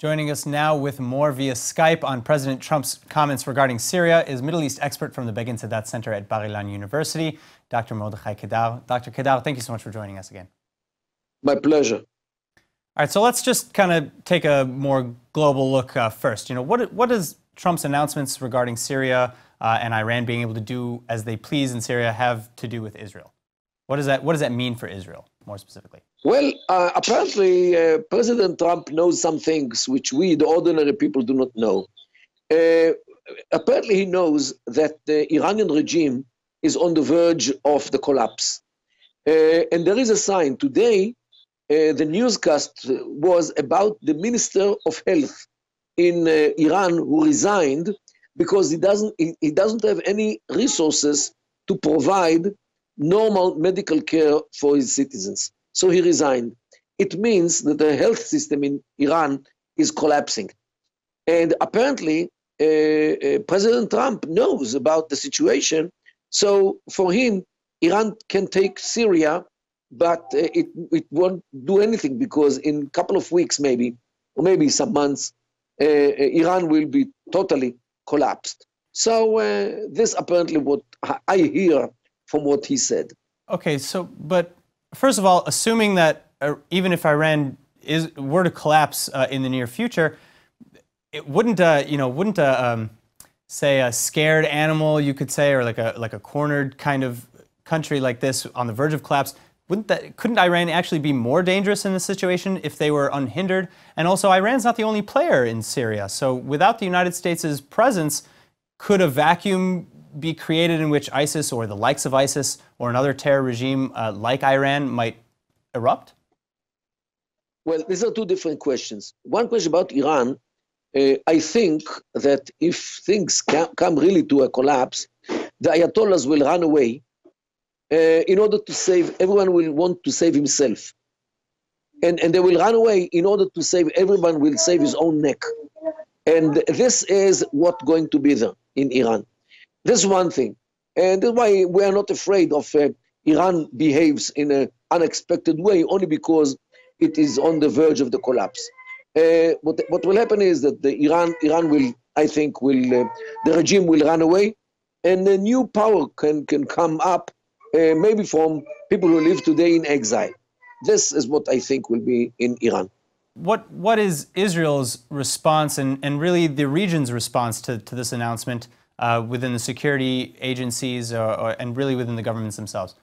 Joining us now with more via Skype on President Trump's comments regarding Syria is Middle East expert from the Begin-Sadat Center at Ilan University, Dr. Mordechai Kedar. Dr. Kedar, thank you so much for joining us again. My pleasure. All right, so let's just kind of take a more global look first. What does Trump's announcements regarding Syria and Iran being able to do as they please in Syria have to do with Israel? What does that mean for Israel, more specifically? Well, apparently President Trump knows some things which we, the ordinary people, do not know. Apparently he knows that the Iranian regime is on the verge of the collapse. And there is a sign. Today, the newscast was about the Minister of Health in Iran who resigned because he doesn't have any resources to provide normal medical care for his citizens. So he resigned. It means that the health system in Iran is collapsing. And apparently, President Trump knows about the situation. So for him, Iran can take Syria, but it won't do anything because in a couple of weeks maybe, or maybe some months, Iran will be totally collapsed. So this apparently what I hear from what he said. Okay, but first of all, assuming that even if Iran were to collapse in the near future, it wouldn't say a scared animal, you could say, or like a cornered kind of country like this on the verge of collapse, couldn't Iran actually be more dangerous in this situation if they were unhindered? And also, Iran's not the only player in Syria. So without the United States' presence, could a vacuum be created in which ISIS or the likes of ISIS or another terror regime like Iran might erupt? Well, these are two different questions. One question about Iran, I think that if things come really to a collapse, the Ayatollahs will run away in order to save, everyone will want to save himself. And they will run away in order to save, everyone will save his own neck. And this is what's going to be there in Iran. This is one thing. And that's why we are not afraid of Iran behaves in an unexpected way, only because it is on the verge of the collapse. What will happen is that Iran will, I think, the regime will run away, and a new power can come up, maybe from people who live today in exile. This is what I think will be in Iran. What is Israel's response and really the region's response to this announcement within the security agencies and really within the governments themselves?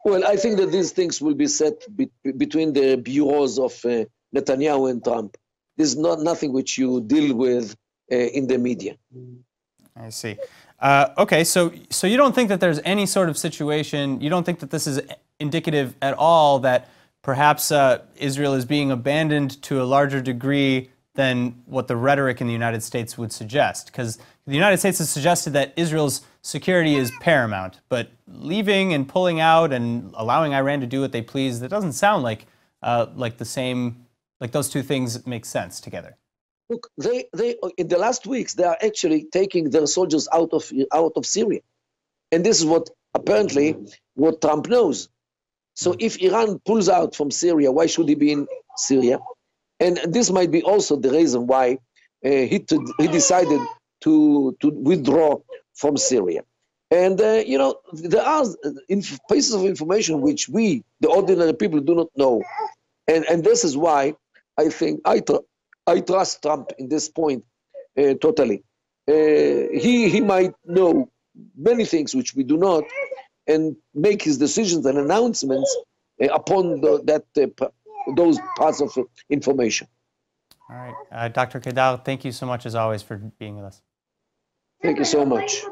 Well, I think that these things will be set between the bureaus of Netanyahu and Trump. This is nothing which you deal with in the media. I see. Okay, so you don't think that there's any sort of situation, you don't think that this is indicative at all that perhaps Israel is being abandoned to a larger degree than what the rhetoric in the United States would suggest? Because the United States has suggested that Israel's security is paramount, but leaving and pulling out and allowing Iran to do what they please, that doesn't sound like those two things make sense together. Look, they in the last weeks they are actually taking their soldiers out of Syria, and this is what apparently what Trump knows. So if Iran pulls out from Syria, why should he be in Syria? And this might be also the reason why he decided to withdraw from Syria. And, there are pieces of information which we, the ordinary people, do not know. And this is why I think I trust Trump in this point totally. He might know many things which we do not and make his decisions and announcements upon those parts of information. All right. Dr. Kedar, thank you so much, as always, for being with us. Thank you so much.